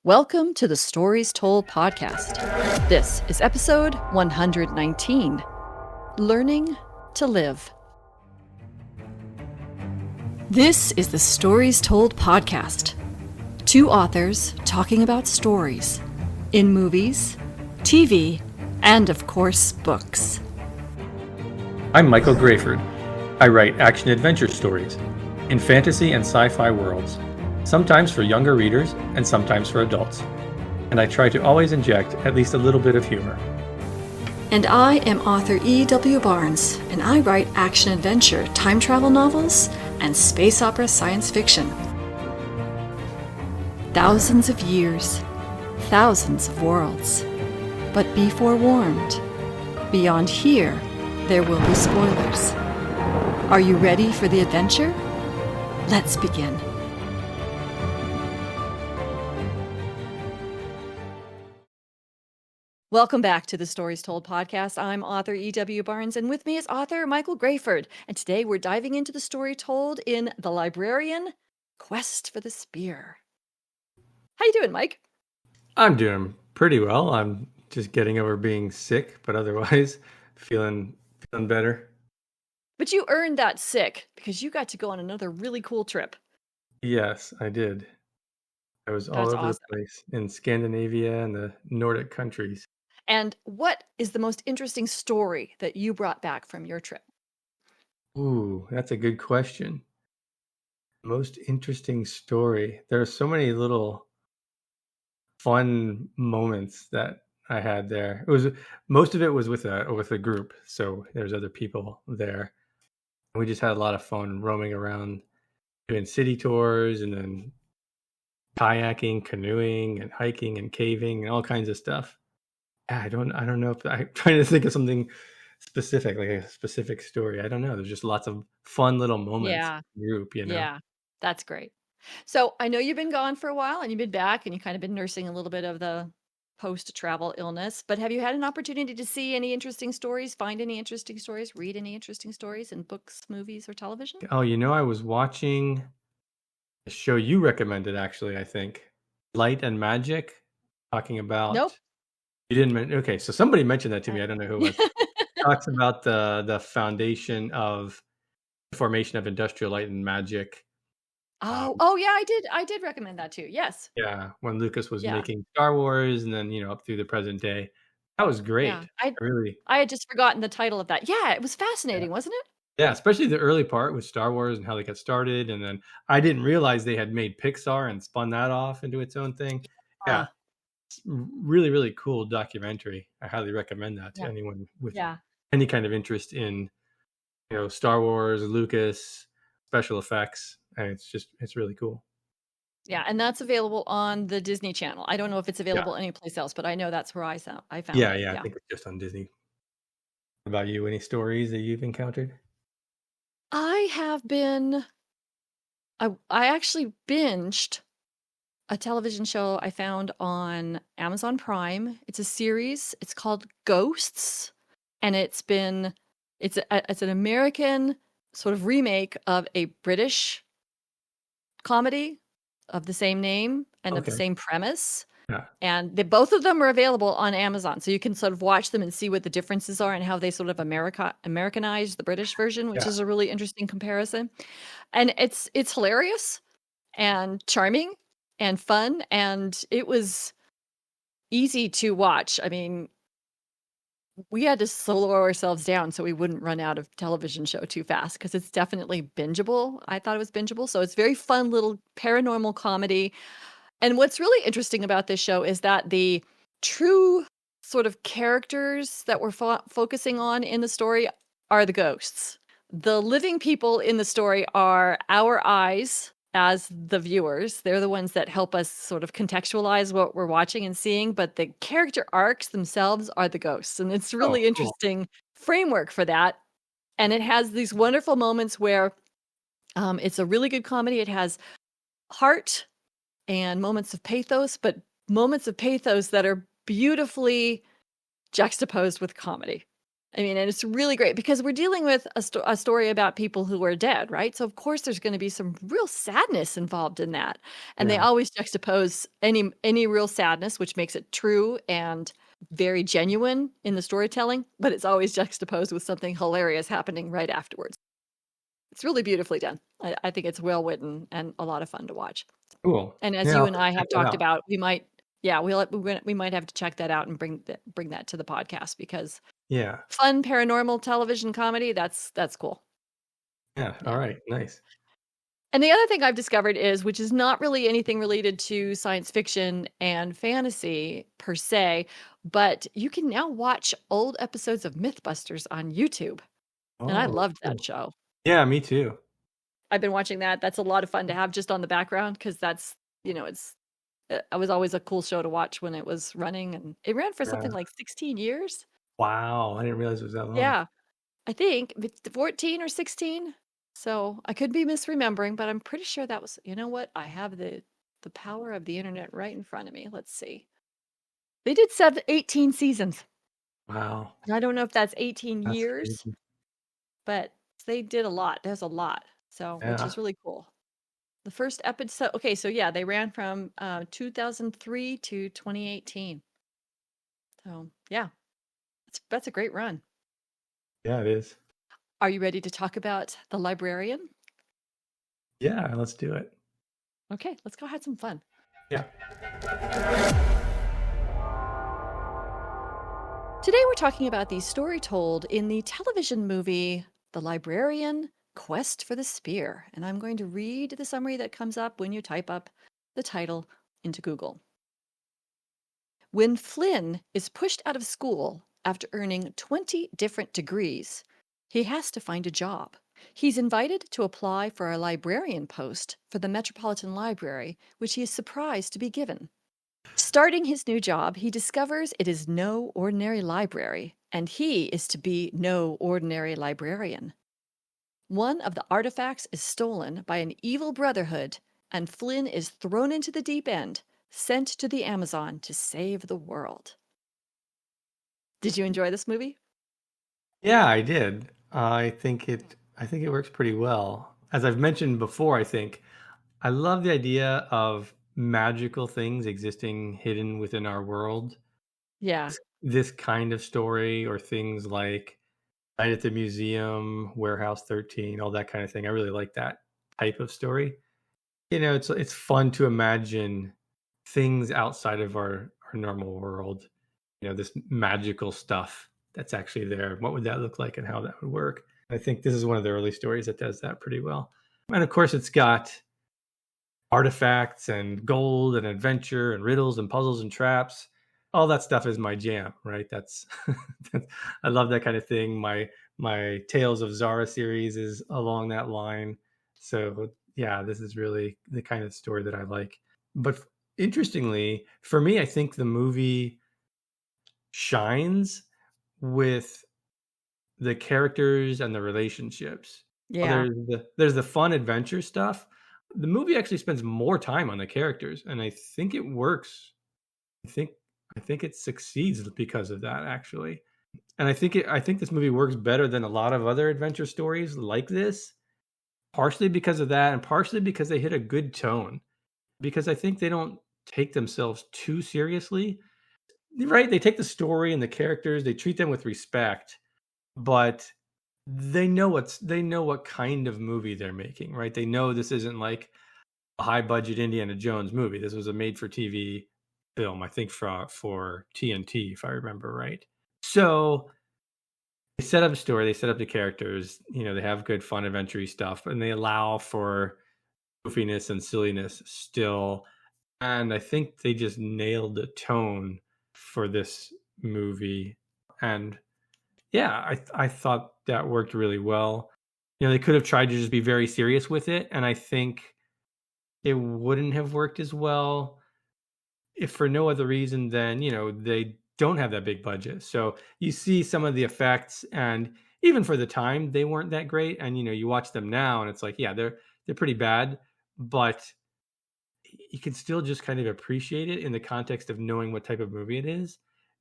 Welcome to the Stories Told podcast. This is episode 119, Learning to Live. This is the Stories Told podcast. Two authors talking about stories in movies, TV, and of course, books. I'm Michael Grayford. I write action-adventure stories in fantasy and sci-fi worlds, sometimes for younger readers and sometimes for adults. And I try to always inject at least a little bit of humor. And I am author E.W. Barnes, and I write action-adventure, time travel novels, and space opera science fiction. Thousands of years, thousands of worlds. But be forewarned, beyond here, there will be spoilers. Are you ready for the adventure? Let's begin. Welcome back to the Stories Told podcast. I'm author E.W. Barnes, and with me is author Michael Grayford. And today we're diving into the story told in The Librarian, Quest for the Spear. How you doing, Mike? I'm doing pretty well. I'm just getting over being sick, but otherwise feeling better. But you earned that sick because you got to go on another really cool trip. Yes, I did. I was all That's over awesome. the place in Scandinavia and the Nordic countries. And what is the most interesting story that you brought back from your trip? Ooh, that's a good question. Most interesting story. There are so many little fun moments that I had there. It was most of it was with a group, so there's other people there. We just had a lot of fun roaming around, doing city tours, and then kayaking, canoeing, and hiking and caving and all kinds of stuff. Yeah, I don't know if I'm trying to think of something specific, like a specific story. I don't know. There's just lots of fun little moments Yeah, in the group, yeah, that's great. So I know you've been gone for a while and you've been back and you've kind of been nursing a little bit of the post-travel illness, but have you had an opportunity to see any interesting stories, find any interesting stories, read any interesting stories in books, movies, or television? Oh, I was watching a show you recommended, actually, I think. Light and Magic, talking Nope. about you didn't mention. Okay, so somebody mentioned that to me. I don't know who it was. Talks about the foundation of the formation of industrial light and magic. Oh yeah, I did recommend that too. Yes. Yeah, when Lucas was Yeah. making Star Wars, and then up through the present day. That was Yeah. great. I I really, I had just forgotten the title of that. Yeah, it was yeah, fascinating, wasn't it? yeah, especially the early part with Star Wars and how they got started, and then I didn't realize they had made Pixar and spun that off into its own thing. Yeah, Uh, it's really, really cool documentary. I highly recommend that to yeah. anyone with Yeah. any kind of interest in Star Wars, Lucas, special effects, and it's really cool. Yeah, and that's available on the Disney Channel. I don't know if it's Yeah, available anyplace else, but I know that's where I found yeah, it. yeah. I Yeah. think it's just on Disney. What about you? Any stories that you've encountered? I have been I actually binged a television show I found on Amazon Prime. It's a series. It's called Ghosts, and it's an American sort of remake of a British comedy of the same name and of the Okay. same premise. Yeah. And both of them are available on Amazon, so you can sort of watch them and see what the differences are and how they sort of Americanized the British version, which Yeah. is a really interesting comparison. And it's hilarious and charming and fun, and it was easy to watch. I mean, we had to slow ourselves down so we wouldn't run out of television show too fast because it's definitely bingeable. I thought it was bingeable, so it's very fun little paranormal comedy. And what's really interesting about this show is that the true sort of characters that we're focusing on in the story are the ghosts. The living people in the story are our eyes as the viewers. They're the ones that help us sort of contextualize what we're watching and seeing, but the character arcs themselves are the ghosts. And it's Oh, really cool. interesting framework for that. And it has these wonderful moments where it's a really good comedy. It has heart and moments of pathos, but moments of pathos that are beautifully juxtaposed with comedy. I mean, and it's really great because we're dealing with a story about people who are dead, right? So, of course, there's gonna be some real sadness involved in that, and they Yeah. always juxtapose any real sadness, which makes it true and very genuine in the storytelling, but it's always juxtaposed with something hilarious happening right afterwards. It's really beautifully done. I think it's well written and a lot of fun to watch. Cool. And as Yeah, you I'll and have to I check have that talked out. about, we might have to check that out and bring that to the podcast because Yeah. fun paranormal television comedy, that's cool. Yeah. All Yeah. right. Nice. And the other thing I've discovered is, which is not really anything related to science fiction and fantasy per se, but you can now watch old episodes of Mythbusters on YouTube, and I Oh, loved that cool. show. Yeah, me too. I've been watching that. That's a lot of fun to have just on the background because that's, it's it was always a cool show to watch when it was running, and it ran for something Yeah. like 16 years. Wow. I didn't realize it was that long. Yeah, I think it's 14 or 16. So, I could be misremembering, but I'm pretty sure that was, you know what? I have the power of the internet right in front of me. Let's see. They did 18 seasons. Wow. I don't know if that's 18 That's years, crazy. but they did a lot. There's a lot. So, which Yeah. is really cool. The first episode, okay, so yeah, they ran from 2003 to 2018. So, yeah, that's a great run. Yeah, it is. Are you ready to talk about The Librarian? Yeah, let's do it. Okay, let's go have some fun. Yeah. Today we're talking about the story told in the television movie The Librarian Quest for the Spear. And I'm going to read the summary that comes up when you type up the title into Google. When Flynn is pushed out of school after earning 20 different degrees, he has to find a job. He's invited to apply for a librarian post for the Metropolitan Library, which he is surprised to be given. Starting his new job, he discovers it is no ordinary library, and he is to be no ordinary librarian. One of the artifacts is stolen by an evil brotherhood, and Flynn is thrown into the deep end, sent to the Amazon to save the world. Did you enjoy this movie? Yeah, I did. I think it works pretty well. As I've mentioned before, I think I love the idea of magical things existing hidden within our world. Yeah. This kind of story or things like Night at the Museum, Warehouse 13, all that kind of thing. I really like that type of story. It's fun to imagine things outside of our normal world. This magical stuff that's actually there. What would that look like and how that would work? I think this is one of the early stories that does that pretty well. And of course, it's got artifacts and gold and adventure and riddles and puzzles and traps. All that stuff is my jam, right? I love that kind of thing. My Tales of Zara series is along that line. So yeah, this is really the kind of story that I like. But interestingly, for me, I think the movie shines with the characters and the relationships. While Yeah. there's the fun adventure stuff, the movie actually spends more time on the characters, and I think it works. I think I think it succeeds because of that, actually. And I think this movie works better than a lot of other adventure stories like this, partially because of that, and partially because they hit a good tone. Because I think they don't take themselves too seriously. Right? They take the story and the characters, they treat them with respect, but they know what kind of movie they're making, right? They know this isn't like a high budget Indiana Jones movie. This was a made for TV film, I think for TNT, if I remember right. So they set up a story, they set up the characters, they have good fun adventure stuff, and they allow for goofiness and silliness still. And I think they just nailed the tone for this movie. And yeah, I thought that worked really well. They could have tried to just be very serious with it, and I think it wouldn't have worked as well if for no other reason than, they don't have that big budget. So you see some of the effects, and even for the time, they weren't that great. And you watch them now, and it's like, yeah, they're pretty bad, but you can still just kind of appreciate it in the context of knowing what type of movie it is.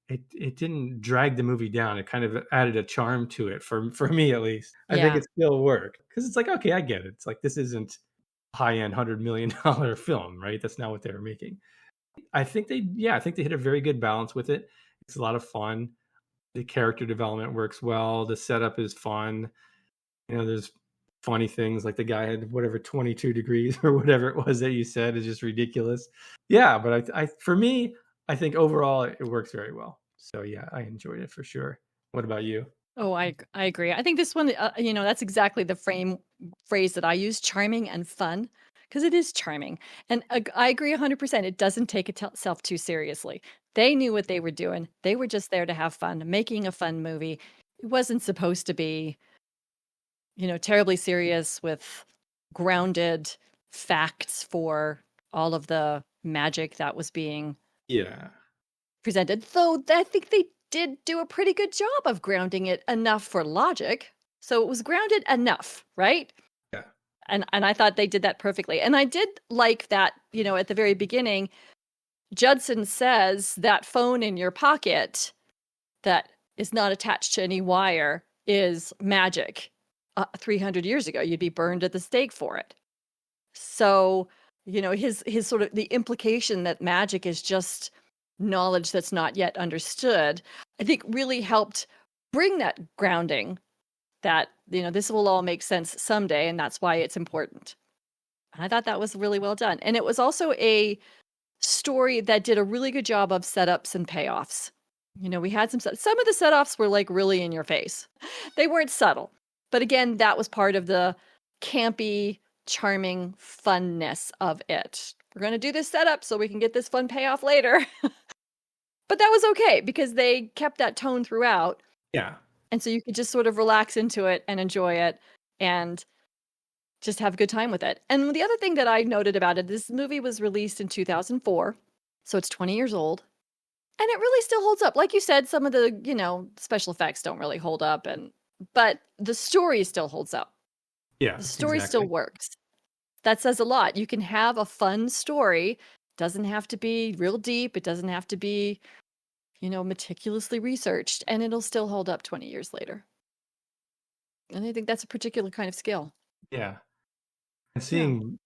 it didn't drag the movie down. It kind of added a charm to it for me at least. I think Yeah. it still worked because it's like, okay, I get it. It's like this isn't a high-end $100 million film, right? That's not what they were making. I think they hit a very good balance with it. It's a lot of fun. The character development works well. The setup is fun. There's funny things like the guy had whatever 22 degrees or whatever it was that you said is just ridiculous. Yeah, but I for me, I think overall it works very well. So yeah, I enjoyed it for sure. What about you? Oh, I agree. I think this one, that's exactly the phrase that I use, charming and fun, because it is charming. And I agree 100%. It doesn't take itself too seriously. They knew what they were doing. They were just there to have fun, making a fun movie. It wasn't supposed to be, terribly serious with grounded facts for all of the magic that was being Yeah. presented. Though I think they did do a pretty good job of grounding it enough for logic. So it was grounded enough, right? Yeah. And I thought they did that perfectly. And I did like that, at the very beginning, Judson says that phone in your pocket that is not attached to any wire is magic. 300 years ago, you'd be burned at the stake for it. So, his sort of the implication that magic is just knowledge that's not yet understood, I think really helped bring that grounding that, this will all make sense someday, and that's why it's important. And I thought that was really well done. And it was also a story that did a really good job of setups and payoffs. We had some of the setups were like really in your face. They weren't subtle. But again, that was part of the campy, charming funness of it. We're going to do this setup so we can get this fun payoff later. But that was okay because they kept that tone throughout. Yeah. And so you could just sort of relax into it and enjoy it and just have a good time with it. And the other thing that I noted about it, this movie was released in 2004, so it's 20 years old. And it really still holds up. Like you said, some of the, special effects don't really hold up, but the story still holds up. Yeah. The story Exactly. still works. That says a lot. You can have a fun story. Doesn't have to be real deep. It doesn't have to be, meticulously researched, and it'll still hold up 20 years later. And I think that's a particular kind of skill. Yeah. And Yeah. seeing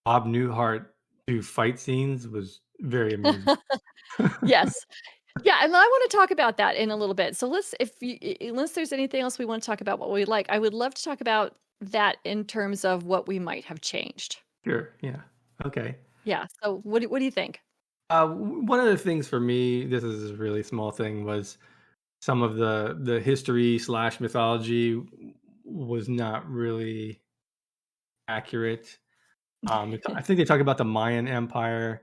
Bob Newhart do fight scenes was very amusing. Yes. Yeah, and I want to talk about that in a little bit. So unless there's anything else we want to talk about what we like, I would love to talk about that in terms of what we might have changed. Sure. Yeah. Okay. Yeah. So what do you think? One of the things for me, this is a really small thing, was some of the history / mythology was not really accurate. I think they talk about the Mayan Empire,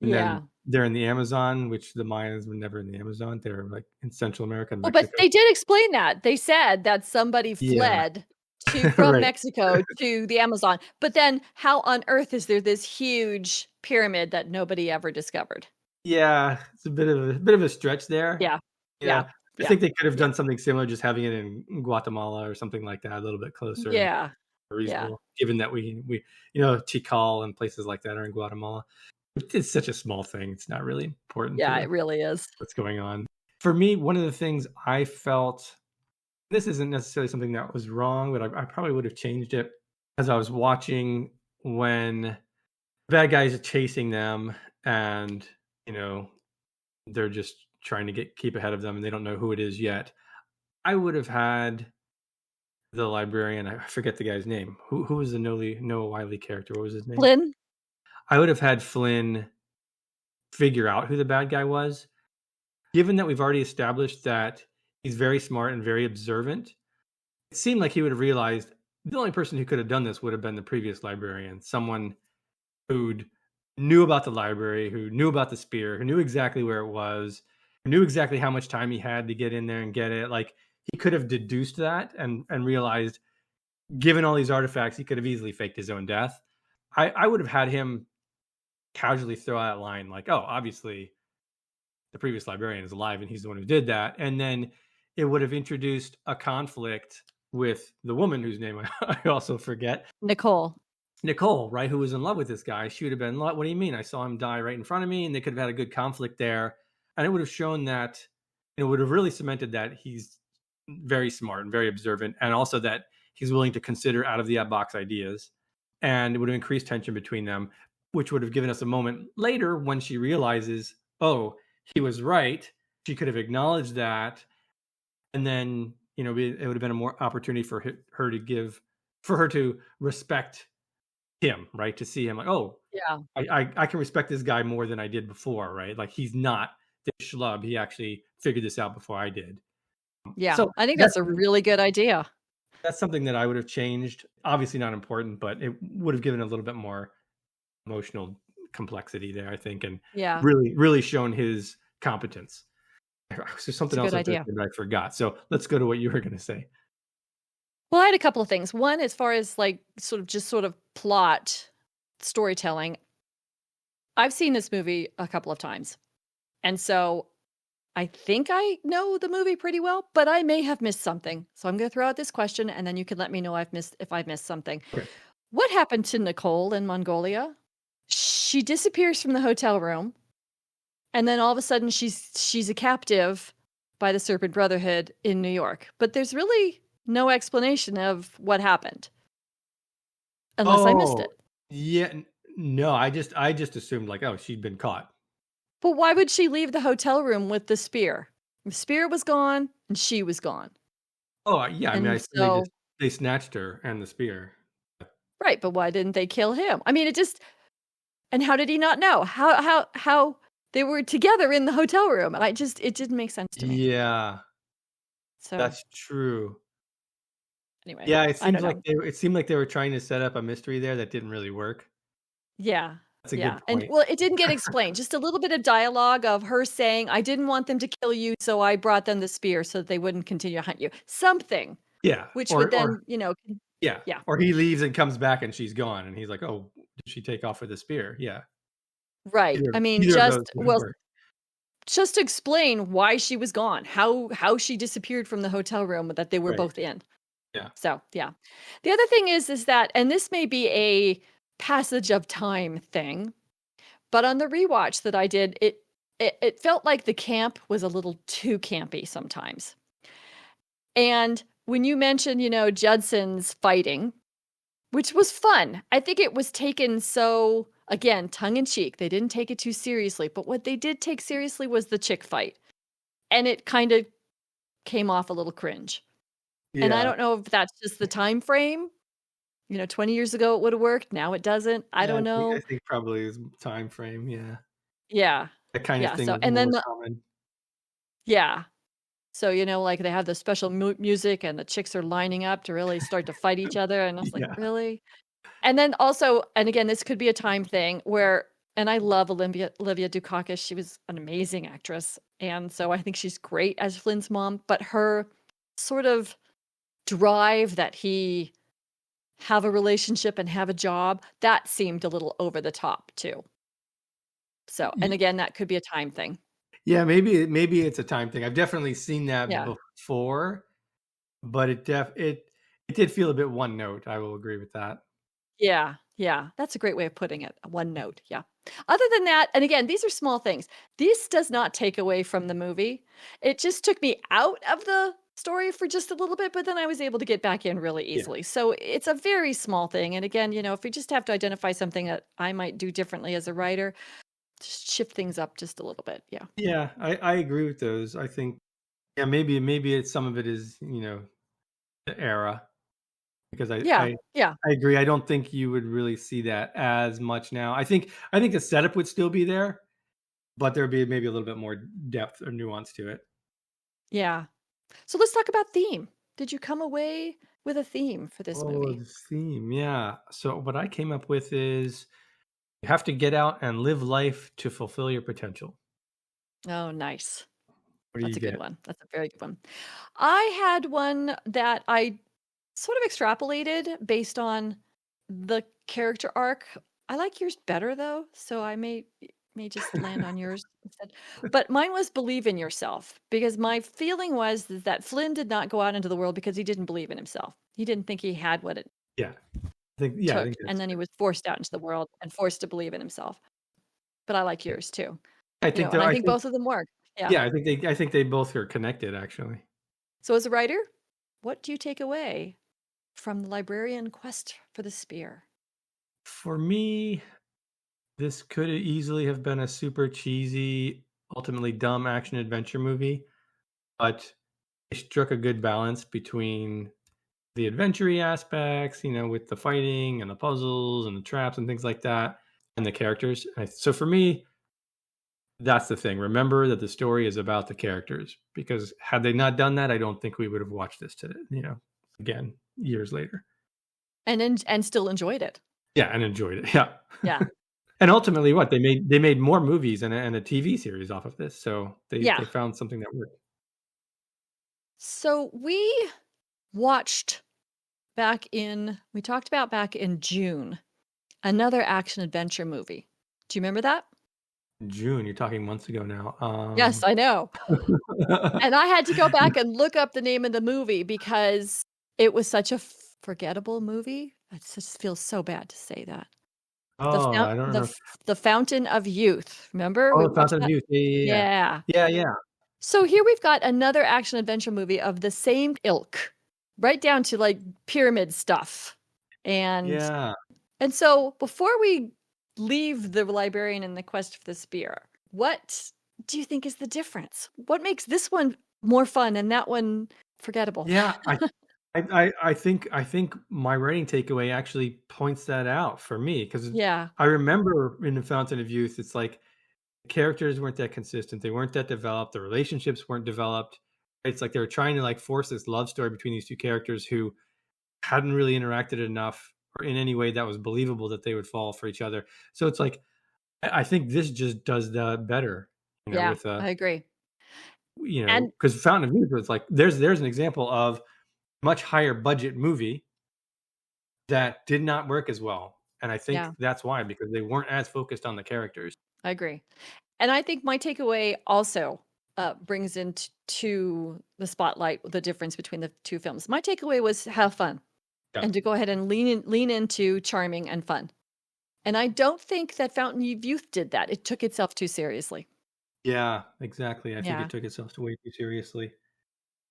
and Yeah. then they're in the Amazon, which the Mayans were never in the Amazon. They're like in Central America and Oh, but Mexico. they did explain that. They said that somebody Yeah. fled from Right. Mexico to the Amazon. But then how on earth is there this huge pyramid that nobody ever discovered? Yeah, it's a bit of a stretch there. Yeah. Yeah. Yeah. I Yeah. think they could have Yeah. done something similar, just having it in Guatemala or something like that, a little bit closer and Yeah. Yeah. reasonable, given that we Tikal and places like that are in Guatemala. It's such a small thing. It's not really important Yeah, to it really is. what's going on. For me, one of the things I felt, this isn't necessarily something that was wrong, but I probably would have changed it as I was watching when the bad guys are chasing them and, they're just trying to keep ahead of them and they don't know who it is yet. I would have had the librarian, I forget the guy's name. Who was the Noah Wiley character? What was his name? Flynn? I would have had Flynn figure out who the bad guy was. Given that we've already established that he's very smart and very observant, it seemed like he would have realized the only person who could have done this would have been the previous librarian, someone who knew about the library, who knew about the spear, who knew exactly where it was, who knew exactly how much time he had to get in there and get it. Like he could have deduced that and realized, given all these artifacts, he could have easily faked his own death. I would have had him casually throw out a line like, "Oh, obviously the previous librarian is alive and he's the one who did that." And then it would have introduced a conflict with the woman whose name I also forget. Nicole, right? Who was in love with this guy. She would have been, "What do you mean? I saw him die right in front of me." And they could have had a good conflict there. and it would have shown that it would have really cemented that he's very smart and very observant, and also that he's willing to consider out of the box ideas, and it would have increased tension between them, which would have given us a moment later when she realizes, oh, he was right. She could have acknowledged that, and then it would have been a more opportunity for her to give, for her to respect him, right? To see him like, oh, Yeah. I can respect this guy more than I did before, right? Like he's not the schlub. He actually figured this out before I did. Yeah. So I think that's that's a really good idea. that's something that I would have changed. Obviously not important, but it would have given a little bit more emotional complexity there, I think, and Yeah. really shown his competence. There's It's something a else good I was gonna idea. say, but I forgot. So let's go to what you were gonna say. Well, I had a couple of things. One, as far as like sort of plot storytelling, I've seen this movie a couple of times. And so I think I know the movie pretty well, but I may have missed something. So I'm going to throw out this question and then you can let me know if I've missed something. Okay. What happened to Nicole in Mongolia? She disappears from the hotel room and then all of a sudden she's a captive by the Serpent Brotherhood in New York. But there's really no explanation of what happened unless I missed Oh, it. yeah, no, I just assumed like, oh, she'd been caught. But why would she leave the hotel room with the spear? The spear was gone and she was gone. Oh, yeah, I mean, I And assume so they snatched her and the spear. right, but why didn't they kill him? I mean, it just and how did he not know? How they were together in the hotel room? And it didn't make sense to me. Yeah, So, that's true. anyway, Yeah, I don't know. it seemed like they were trying to set up a mystery there that didn't really work. Yeah. That's a Yeah. good And point. well, it didn't get explained. Just a little bit of dialogue of her saying, "I didn't want them to kill you, so I brought them the spear so that they wouldn't continue to hunt you." Something Yeah, which would or then, yeah, yeah. or he leaves and comes back and she's gone, and he's like, "Oh, did she take off with the spear?" Yeah, Right. I mean, either of those would have well, worked. just to explain why she was gone, how she disappeared from the hotel room that they were Right, both in. yeah. So, yeah. The other thing is that and this may be a passage of time thing, but on the rewatch that I did, it felt like the camp was a little too campy sometimes. And when you mentioned, Judson's fighting, which was fun, I think it was taken so again, tongue in cheek. They didn't take it too seriously, but what they did take seriously was the chick fight. And it kind of came off a little cringe. And I Yeah, don't know if that's just the time frame. 20 years ago it would have worked. Now it doesn't. I yeah, don't I know. think probably his time frame, yeah. Yeah. That kind of Yeah. thing So, was and then more common. yeah. So, like they have the special music and the chicks are lining up to really start to fight each other. And I was like, Yeah, really? And then also, and again, this could be a time thing where, and I love Olivia Dukakis. She was an amazing actress. And so I think she's great as Flynn's mom, but her sort of drive that he have a relationship and have a job, that seemed a little over the top too. So, and y again, that could be a time thing. yeah, maybe it's a time thing. I've definitely seen that Yeah. before, but it did feel a bit one note, I will agree with that. Yeah. Yeah. That's a great way of putting it. One note. Yeah. Other than that, and again, these are small things. This does not take away from the movie. It just took me out of the story for just a little bit, but then I was able to get back in really Yeah. easily. So it's a very small thing. And again, if we just have to identify something that I might do differently as a writer, just shift things up just a little bit. Yeah. Yeah, I agree with those. I think, yeah, maybe it's some of it is, the era, because Yeah. Yeah. I agree. I don't think you would really see that as much now. I think the setup would still be there, but there'd be maybe a little bit more depth or nuance to it. Yeah. So let's talk about theme. Did you come away with a theme for this Oh, movie? the theme, yeah. So what I came up with is you have to get out and live life to fulfill your potential. Oh, nice. What do That's you a good get? one. That's a very good one. I had one that I sort of extrapolated based on the character arc. I like yours better though, so I may just land on yours instead. But mine was believe in yourself because my feeling was that Flynn did not go out into the world because he didn't believe in himself. He didn't think he had what it Yeah. I took, think and that's then he fair. was forced out into the world and forced to believe in himself. But I like yours too. I think And there I I think think both of them work. Yeah. Yeah, I think they both are connected, actually. So as a writer, what do you take away from the librarian quest for the spear? For me, this could easily have been a super cheesy, ultimately dumb action adventure movie, but it struck a good balance between the adventure aspects, with the fighting and the puzzles and the traps and things like that, and the characters. So for me, that's the thing. Remember that the story is about the characters, because had they not done that, I don't think we would have watched this today, again, years later. And still enjoyed it. Yeah, and enjoyed it. Yeah. Yeah. And ultimately what? They made more movies and a TV series off of this. So they Yeah. found something that worked. So watched we talked about back in June, another action adventure movie. Do you remember that? June, you're talking months ago now. Yes, I know. And I had to go back and look up the name of the movie because it was such a forgettable movie. It just feels so bad to say that. The Oh, fount I don't the know. f the Fountain of Youth. Remember? We Oh, watched Fountain of that? Youth. Yeah, yeah, Yeah. yeah. Yeah, yeah. So here we've got another action adventure movie of the same ilk, right down to, like, pyramid stuff. And Yeah. and so before we leave the librarian and the quest for the spear, what do you think is the difference? What makes this one more fun and that one forgettable? Yeah, I think my writing takeaway actually points that out for me, because Yeah, I remember in the Fountain of Youth, it's like the characters weren't that consistent, they weren't that developed, the relationships weren't developed. It's like they were trying to like force this love story between these two characters who hadn't really interacted enough or in any way that was believable that they would fall for each other. So it's like I think this just does that better, yeah, with I agree. And because Fountain of Youth was like there's an example of much higher budget movie that did not work as well. And I think yeah, that's why, because they weren't as focused on the characters. I agree. And I think my takeaway also, brings into to the spotlight the difference between the 2 films. My takeaway was have fun Yeah. and to go ahead and lean into charming and fun. And I don't think that Fountain of Youth did that. It took itself too seriously. Yeah, exactly. I think Yeah. it took itself way too seriously.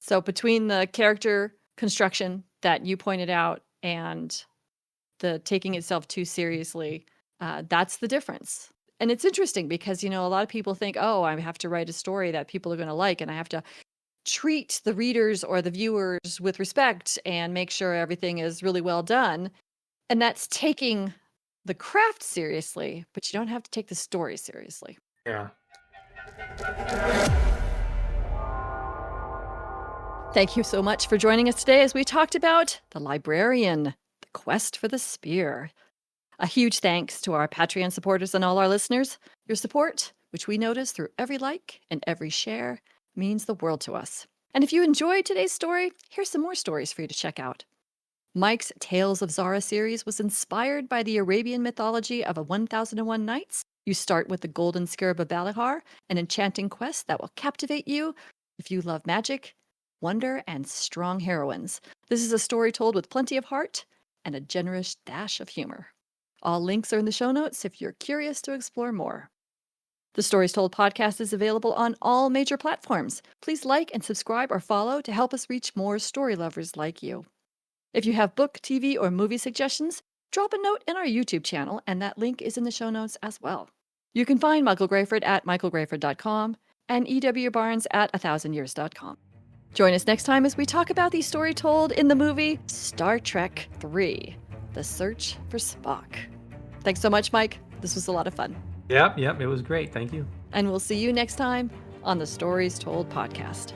So between the character construction that you pointed out and the taking itself too seriously, that's the difference. And it's interesting because, a lot of people think, oh, I have to write a story that people are going to like, and I have to treat the readers or the viewers with respect and make sure everything is really well done. And that's taking the craft seriously, but you don't have to take the story seriously. Yeah. Thank you so much for joining us today as we talked about The Librarian, The Quest for the Spear. A huge thanks to our Patreon supporters and all our listeners. Your support, which we notice through every like and every share, means the world to us. And if you enjoyed today's story, here's some more stories for you to check out. Mike's Tales of Zara series was inspired by the Arabian mythology of a 1001 Nights. You start with the Golden Scarab of Balahar, an enchanting quest that will captivate you if you love magic, wonder, and strong heroines. This is a story told with plenty of heart and a generous dash of humor. All links are in the show notes if you're curious to explore more. The Stories Told podcast is available on all major platforms. Please like and subscribe or follow to help us reach more story lovers like you. If you have book, TV, or movie suggestions, drop a note in our YouTube channel, and that link is in the show notes as well. You can find Michael Grayford at michaelgrayford.com and E.W. Barnes at 1000years.com. Join us next time as we talk about the story told in the movie Star Trek III, The Search for Spock. Thanks so much, Mike. This was a lot of fun. Yep, it was great. Thank you. And we'll see you next time on the Stories Told podcast.